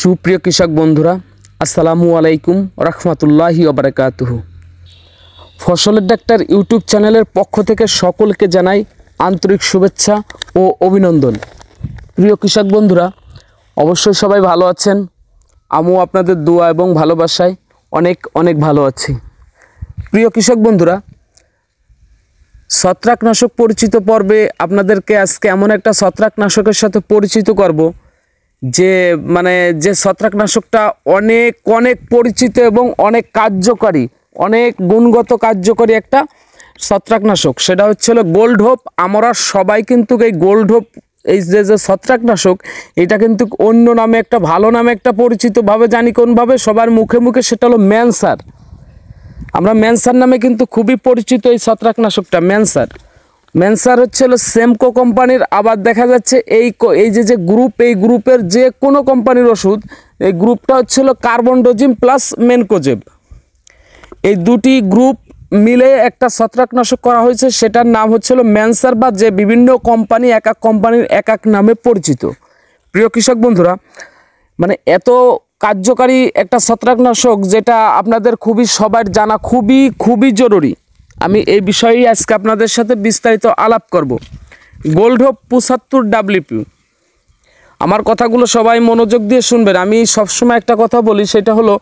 সুপ্রিয় কৃষক বন্ধুরা, আসসালামু আলাইকুম রহমতুল্লাহি ওয়া বারাকাতুহু। ফসলের ডাক্তার ইউটিউব চ্যানেলের পক্ষ থেকে সকলকে জানাই আন্তরিক শুভেচ্ছা ও অভিনন্দন। প্রিয় কৃষক বন্ধুরা, অবশ্যই সবাই ভালো আছেন। আমিও আপনাদের দোয়া এবং ভালোবাসায় অনেক অনেক ভালো আছি। প্রিয় কৃষক বন্ধুরা, ছত্রাকনাশক পরিচিত পর্বে আপনাদেরকে আজকে এমন একটা ছত্রাকনাশকের সাথে পরিচিত করব যে ছত্রাকনাশকটা অনেক অনেক পরিচিত এবং অনেক কার্যকারী, অনেক গুণগত কার্যকারী একটা ছত্রাকনাশক। সেটা হচ্ছিল গোল্ড হোপ। আমরা সবাই কিন্তু এই গোল্ড হোপ, এই যে ছত্রাকনাশক, এটা কিন্তু অন্য নামে একটা ভালো নামে একটা পরিচিতভাবে জানি কোনভাবে সবার মুখে মুখে, সেটা হলো ম্যানসার। আমরা ম্যানসার নামে কিন্তু খুবই পরিচিত এই ছত্রাকনাশকটা। ম্যানসার হচ্ছিল সেমকো কোম্পানির। আবার দেখা যাচ্ছে এই যে গ্রুপ, এই গ্রুপের যে কোনো কোম্পানির ওষুধ, এই গ্রুপটা হচ্ছিল কার্বনডোজিম প্লাস ম্যানকোজেব। এই দুটি গ্রুপ মিলে একটা ছত্রাকনাশক করা হয়েছে, সেটার নাম হচ্ছিল ম্যানসার, বা যে বিভিন্ন কোম্পানি এক এক কোম্পানির এক এক নামে পরিচিত। প্রিয় কৃষক বন্ধুরা, এত কার্যকারী একটা ছত্রাকনাশক যেটা আপনাদের খুবই সবার জানা খুবই জরুরি। আমি এই বিষয়ে আজকে আপনাদের সাথে বিস্তারিত আলাপ করব। Gold hope 75WP। আমার কথাগুলো সবাই মনোযোগ দিয়ে শুনবেন। আমি সবসময় একটা কথা বলি, সেটা হলো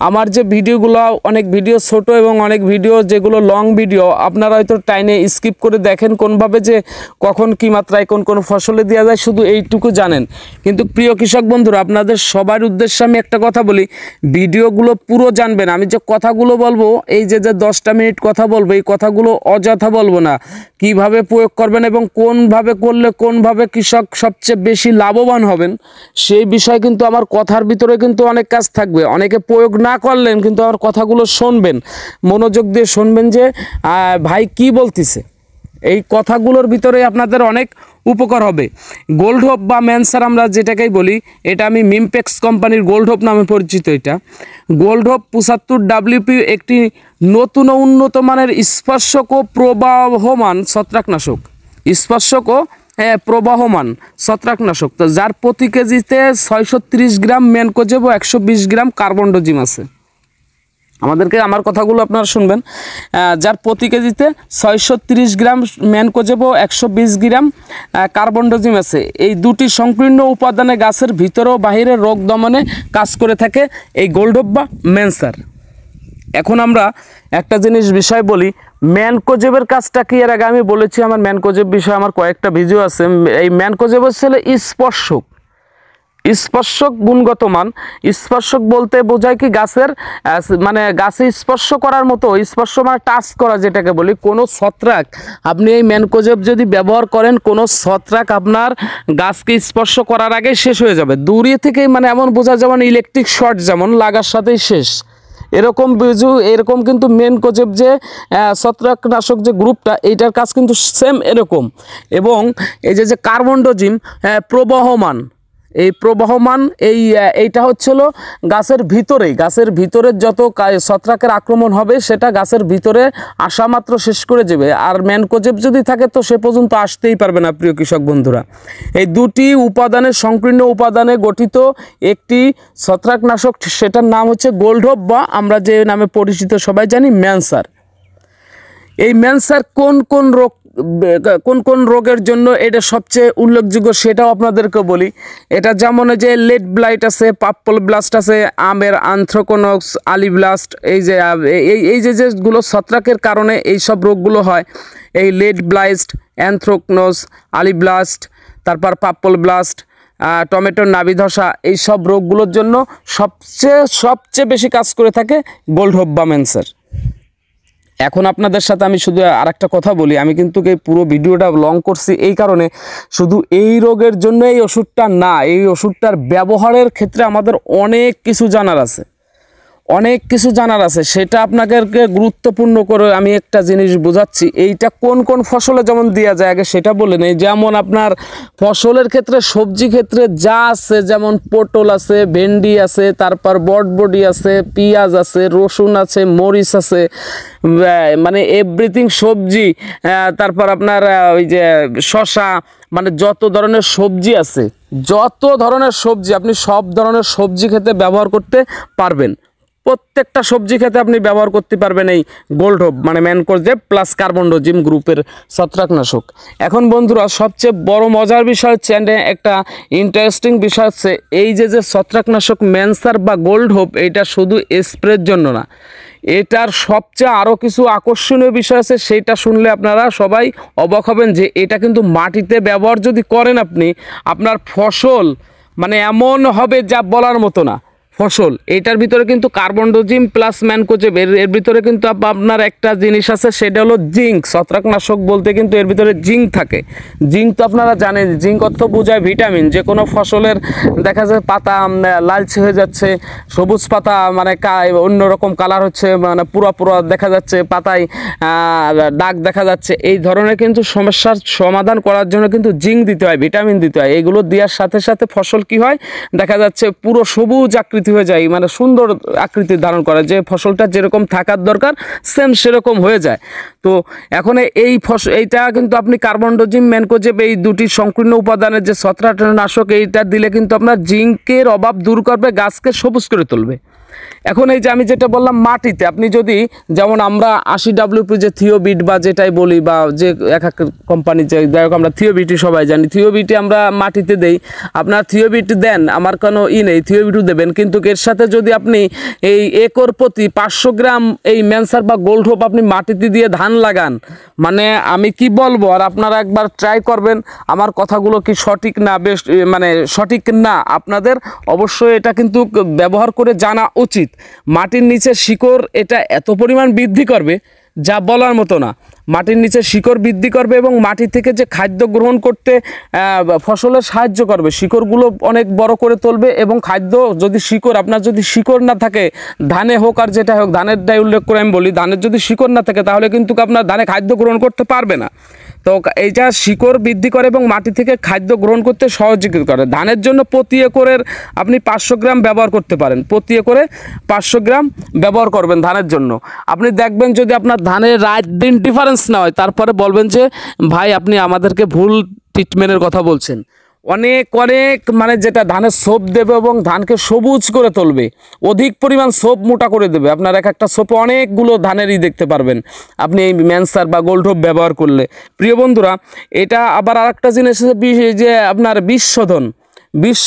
আমার যে ভিডিওগুলো, অনেক ভিডিও ছোট এবং অনেক ভিডিও যেগুলো লং ভিডিও, আপনারা হয়তো টাইনে স্কিপ করে দেখেন কোনভাবে যে কখন কী মাত্রায় কোন ফসলে দেওয়া যায়, শুধু এইটুকু জানেন। কিন্তু প্রিয় কৃষক বন্ধুরা, আপনাদের সবার উদ্দেশ্যে আমি একটা কথা বলি, ভিডিওগুলো পুরো জানবেন। আমি যে কথাগুলো বলবো, এই যে 10টা মিনিট কথা বলবো, এই কথাগুলো অযথা বলবো না। কিভাবে প্রয়োগ করবেন এবং কোনভাবে করলে কোনভাবে কৃষক সবচেয়ে বেশি লাভবান হবেন, সেই বিষয়ে কিন্তু আমার কথার ভিতরে কিন্তু অনেক কাজ থাকবে। অনেকে প্রয়োগ না করলেন, কিন্তু আমার কথাগুলো শুনবেন, মনোযোগ দিয়ে শুনবেন যে ভাই কি বলতেছে। এই কথাগুলোর ভিতরে আপনাদের অনেক উপকার হবে। গোল্ড হোপ বা ম্যানসার আমরা যেটাকেই বলি, এটা আমি মিমপেক্স কোম্পানির গোল্ড হোপ নামে পরিচিত। এটা গোল্ড হোপ 75WP একটি নতুন ও উন্নত মানের স্পর্শক ও প্রবাহমান ছত্রাকনাশক। স্পর্শক ও প্রবাহমান ছত্রাকনাশক, তো যার প্রতি কেজিতে 630 গ্রাম ম্যানকোজেব ও 120 গ্রাম কার্বনডোজিম আছে। আমার কথাগুলো আপনারা শুনবেন। যার প্রতি কেজিতে 630 গ্রাম ম্যানকোজেব ও 120 গ্রাম কার্বনডোজিম আছে। এই দুটি সংকীর্ণ উপাদানে গাছের ভিতরে ও বাহিরে রোগ দমনে কাজ করে থাকে এই গোল্ড হোপ বা ম্যানসার। এখন আমরা একটা বিষয় বলি, ম্যানকোজেবের কাজটা কি। এর আগে আমি বলেছি আমার ম্যানকোজেব বিষয়ে আমার কয়েকটা ভিডিও আছে। এই ম্যানকোজেব হচ্ছে স্পর্শক গুণগত মান। স্পর্শক বলতে বোঝায় কি, গাছে স্পর্শ করার মতো, স্পর্শ টাচ করা যেটাকে বলি। কোনো ছত্রাক আপনি এই ম্যানকোজেব যদি ব্যবহার করেন, কোনো ছত্রাক আপনার গাছকে স্পর্শ করার আগে শেষ হয়ে যাবে। দূরে থেকেই এমন বোঝা, যেমন ইলেকট্রিক শর্ট যেমন লাগার সাথেই শেষ, এরকম কিন্তু ম্যানকোজেব যে ছত্রাকনাশক যে গ্রুপটা, এইটার কাজ কিন্তু সেম এরকম। এবং এই যে কার্বনডোজিম প্রবাহমান, এই প্রবাহমান এইটা হচ্ছিল গাছের ভিতরের যত ছত্রাকের আক্রমণ হবে, সেটা গাছের ভিতরে আসা মাত্র শেষ করে যাবে। আর ম্যানকোজেব যদি থাকে তো সে পর্যন্ত আসতেই পারবে না। প্রিয় কৃষক বন্ধুরা, এই দুটি উপাদানের সংকীর্ণ উপাদানে গঠিত একটি ছত্রাকনাশক, সেটার নাম হচ্ছে গোল্ড হোপ, বা আমরা যে নামে পরিচিত সবাই জানি ম্যানসার। এই ম্যানসার কোন কোন রোগের জন্য এটা সবচেয়ে উল্লেখযোগ্য, সেটাও আপনাদেরকে বলি। এটা যেমন যে লেড ব্লাইট আছে, পার্পল ব্লাস্ট আছে, আমের আন্থ্রাকনোজ, আলি ব্লাস্ট, এই যেগুলো ছত্রাকের কারণে এই সব রোগগুলো হয়, এই লেড ব্লাইট, অ্যান্থ্রাকনোজ, আলি ব্লাস্ট, তারপর পার্পল ব্লাস্ট, টমেটোর নাভি ধসা, এই সব রোগগুলোর জন্য সবচেয়ে বেশি কাজ করে থাকে গোল্ড হোপ বা ম্যানসার। এখন আপনাদের সাথে আমি শুধু আরেকটা কথা বলি, আমি কিন্তু এই পুরো ভিডিওটা লং করছি এই কারণে, শুধু এই রোগের জন্য এই ওষুধটা না, এই ওষুধটার ব্যবহারের ক্ষেত্রে আমাদের অনেক কিছু জানার আছে, সেটা আপনাকে গুরুত্বপূর্ণ করে আমি একটা জিনিস বোঝাচ্ছি। এইটা কোন কোন ফসলে যেমন দেওয়া যায় আগে সেটা বলে নেই। যেমন আপনার ফসলের ক্ষেত্রে, সবজি ক্ষেত্রে যা আছে, যেমন পটল আছে, ভেন্ডি আছে, তারপর বটবডি আছে, পেঁয়াজ আছে, রসুন আছে, মরিচ আছে, এভরিথিং সবজি, তারপর আপনার ওই যে শসা, মানে যত ধরনের সবজি আছে, যত ধরনের সবজি আপনি সব ধরনের সবজি খেতে ব্যবহার করতে পারবেন। প্রত্যেকটা সবজি খেতে আপনি ব্যবহার করতে পারবেন এই গোল্ড হোপ মানে ম্যানকোজেব প্লাস কার্বনডোজিম গ্রুপের ছত্রাকনাশক। এখন বন্ধুরা সবচেয়ে বড় মজার বিষয় হচ্ছে একটা ইন্টারেস্টিং বিষয় হচ্ছে এই যে ছত্রাকনাশক ম্যানসার বা গোল্ড হোপ, এইটা শুধু স্প্রের জন্য না, এটার সবচেয়ে আরও কিছু আকর্ষণীয় বিষয় আছে, সেইটা শুনলে আপনারা সবাই অবাক হবেন যে এটা কিন্তু মাটিতে ব্যবহার যদি করেন আপনি, আপনার ফসল মানে এমন হবে যা বলার মতো না ফসল। এইটার ভিতরে কিন্তু কার্বনডোজিম প্লাস ম্যানকোজেব এর ভিতরে কিন্তু আপনার একটা জিনিস আছে, সেটা হলো জিঙ্ক। ছত্রাকনাশক বলতে কিন্তু এর ভিতরে জিঙ্ক থাকে। জিঙ্ক তো আপনারা জানেন, জিঙ্ক অর্থ বোঝায় ভিটামিন। যে কোনো ফসলের দেখা যায় পাতা লালচে হয়ে যাচ্ছে, সবুজ পাতা মানে অন্যরকম কালার হচ্ছে, মানে পুরো দেখা যাচ্ছে, পাতায় দাগ দেখা যাচ্ছে, এই ধরনের কিন্তু সমস্যার সমাধান করার জন্য কিন্তু জিঙ্ক দিতে হয়, ভিটামিন দিতে হয়। এইগুলো দেওয়ার সাথে সাথে ফসল কি হয় দেখা যাচ্ছে পুরো সবুজ আকৃতি হয়ে যায়, মানে সুন্দর আকৃতি ধারণ করে, যে ফসলটা যেরকম থাকার দরকার সেম সেরকম হয়ে যায়। তো এখন এইটা কিন্তু আপনি কার্বনডোজিম ম্যানকোজেব এই দুটি সংকীর্ণ উপাদানের যে ছত্রাকনাশক, এইটা দিলে কিন্তু আপনার জিঙ্কের অভাব দূর করবে, গাছকে সবুজ করে তুলবে। এখন এই যে আমি যেটা বললাম মাটিতে আপনি যদি, যেমন আমরা 80WP যে থিওবিট বা যেটাই বলি, বা যে এক এক কোম্পানি যে যাই হোক আমরা থিওবিটি সবাই জানি, থিওবিটি আমরা মাটিতে দেই। আপনার থিওবিটি দেন, আমার কোনো নেই, থিওবিটও দেবেন, কিন্তু এর সাথে যদি আপনি এই একর প্রতি 500 গ্রাম এই ম্যানসার বা গোল্ড হোপ আপনি মাটিতে দিয়ে ধান লাগান, মানে আমি কি বলবো, আর আপনারা একবার ট্রাই করবেন আমার কথাগুলো কি সঠিক না বেশ মানে সঠিক না, আপনাদের অবশ্যই এটা কিন্তু ব্যবহার করে জানা উচিত। মাটির নিচে শিকড় এটা এত পরিমাণ বৃদ্ধি করবে যা বলার মতো না। মাটির নিচে শিকড় বৃদ্ধি করবে এবং মাটি থেকে যে খাদ্য গ্রহণ করতে ফসলের সাহায্য করবে, শিকড়গুলো অনেক বড় করে তুলবে। এবং খাদ্য যদি শিকড়, আপনার যদি শিকড় না থাকে, ধানে হোক আর যেটা হোক, ধানেরটাই উল্লেখ করে আমি বলি, ধানের যদি শিকড় না থাকে তাহলে কিন্তু আপনার ধানে খাদ্য গ্রহণ করতে পারবে না। তো এইটা শিকড় বৃদ্ধি করে এবং মাটি থেকে খাদ্য গ্রহণ করতে সহযোগিতা করে। ধানের জন্য প্রতি একরের আপনি 500 গ্রাম ব্যবহার করতে পারেন, প্রতি একরে 500 গ্রাম ব্যবহার করবেন ধানের জন্য। আপনি দেখবেন যদি আপনার ধানের রাত দিন ডিফারেন্স না হয়, তারপরে বলবেন যে ভাই আপনি আমাদেরকে ভুল ট্রিটমেন্টের কথা বলছেন। অনেক মানে যেটা ধানের সোপ দেবে এবং ধানকে সবুজ করে তুলবে, অধিক পরিমাণ সোপ মোটা করে দেবে। আপনার এক একটা সোপে অনেকগুলো ধানেরই দেখতে পারবেন আপনি এই ম্যানসার বা গোল্ড হোপ ব্যবহার করলে। প্রিয় বন্ধুরা, এটা আবার আরেকটা জিনিস যে আপনার বিষ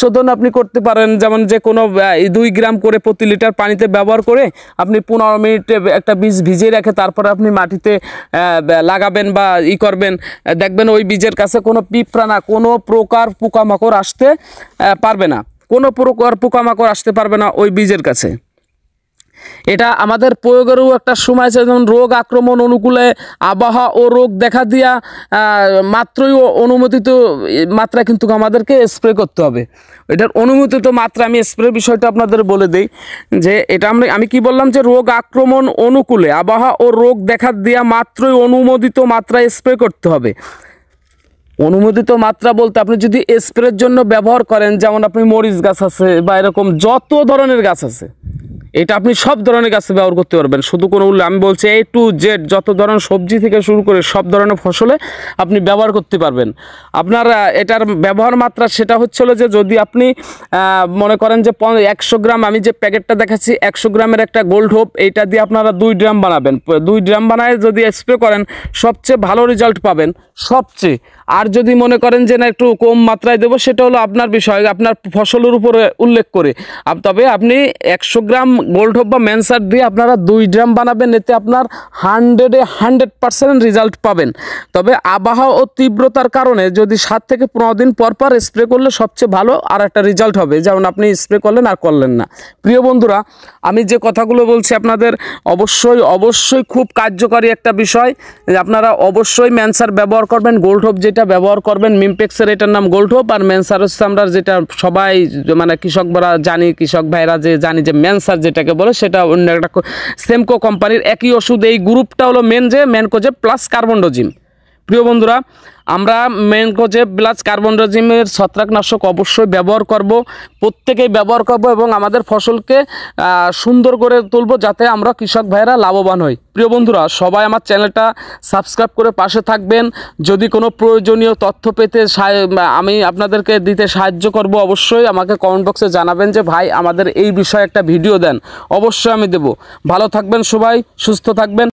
শোধন আপনি করতে পারেন। যেমন যে কোনো 2 গ্রাম করে প্রতি লিটার পানিতে ব্যবহার করে আপনি 15 মিনিটে একটা বীজ ভিজিয়ে রেখে তারপরে আপনি মাটিতে লাগাবেন বা করবেন, দেখবেন ওই বীজের কাছে কোনো পিঁপড়া না কোনো প্রকার পোকামাকড় আসতে পারবে না, কোনো প্রকার পোকামাকড় আসতে পারবে না ওই বীজের কাছে। এটা আমাদের প্রয়োগেরও একটা সময় আছে, যেমন রোগ আক্রমণ অনুকূলে আবহাওয়া ও রোগ দেখা দিয়া মাত্রই অনুমোদিত মাত্রায় কিন্তু আমাদেরকে স্প্রে করতে হবে। এটার অনুমোদিত মাত্রা আমি স্প্রে বিষয়টা আপনাদের বলে দিই যে এটা আমি কি বললাম যে রোগ আক্রমণ অনুকূলে আবহাওয়া ও রোগ দেখা দিয়া মাত্রই অনুমোদিত মাত্রায় স্প্রে করতে হবে। অনুমোদিত মাত্রা বলতে আপনি যদি স্প্রের জন্য ব্যবহার করেন, যেমন আপনি মরিচ গাছ আছে বা এরকম যত ধরনের গাছ আছে, এটা আপনি সব ধরনের গাছে ব্যবহার করতে পারবেন। শুধু কোনো আমি বলছি A to Z যত ধরনের সবজি থেকে শুরু করে সব ধরনের ফসলে আপনি ব্যবহার করতে পারবেন। আপনার এটার ব্যবহার মাত্রা সেটা হচ্ছিল যে যদি আপনি মনে করেন যে 100 গ্রাম, আমি যে প্যাকেটটা দেখাচ্ছি 100 গ্রামের একটা গোল্ড হোপ, এইটা দিয়ে আপনারা 2 ড্রাম বানাবেন। 2 ড্রাম বানায় যদি স্প্রে করেন সবচেয়ে ভালো রেজাল্ট পাবেন সবচেয়ে। আর যদি মনে করেন যে না একটু কম মাত্রায় দেবো, সেটা হলো আপনার বিষয়, আপনার ফসলের উপরে উল্লেখ করে। তবে আপনি 100 গ্রাম গোল্ড হোপ বা ম্যানসার দিয়ে আপনারা 2 ড্রাম বানাবেন, এতে আপনার 100% রেজাল্ট পাবেন। তবে আবহাওয়া ও তীব্রতার কারণে যদি 7 থেকে 15 দিন পর পর স্প্রে করলে সবচেয়ে ভালো আর একটা রেজাল্ট হবে, যেমন আপনি স্প্রে করলেন আর করলেন না। প্রিয় বন্ধুরা, আমি যে কথাগুলো বলছি আপনাদের অবশ্যই খুব কার্যকরী একটা বিষয়। আপনারা অবশ্যই ম্যানসার ব্যবহার করবেন, গোল্ড হোপ যেটা ব্যবহার করবেন মিমপেক্সের, এটার নাম গোল্ড হোপ। আর ম্যানসার হচ্ছে আমরা যেটা সবাই মানে কৃষকরা জানি, কৃষক ভাইরা যে জানি যে ম্যানসার যেটাকে বলে, সেটা অন্য একটা সেমকো কোম্পানির একই ওষুধ। এই গ্রুপটা হলো মেন যে ম্যানকোজেব প্লাস কার্বনডোজিম। প্রিয় বন্ধুরা, আমরা ম্যানকোজেব প্লাস কার্বনডাজিমের ছত্রাকনাশক অবশ্যই ব্যবহার করব, প্রত্যেকেই ব্যবহার করব এবং আমাদের ফসলকে সুন্দর করে তুলব যাতে আমরা কৃষক ভাইরা লাভবান হই। প্রিয় বন্ধুরা, সবাই আমার চ্যানেলটা সাবস্ক্রাইব করে পাশে থাকবেন। যদি কোনো প্রয়োজনীয় তথ্য পেতে আমি আপনাদেরকে দিতে সাহায্য করব, অবশ্যই আমাকে কমেন্ট বক্সে জানাবেন যে ভাই আমাদের এই বিষয়ে একটা ভিডিও দেন, অবশ্যই আমি দেব। ভালো থাকবেন, সবাই সুস্থ থাকবেন।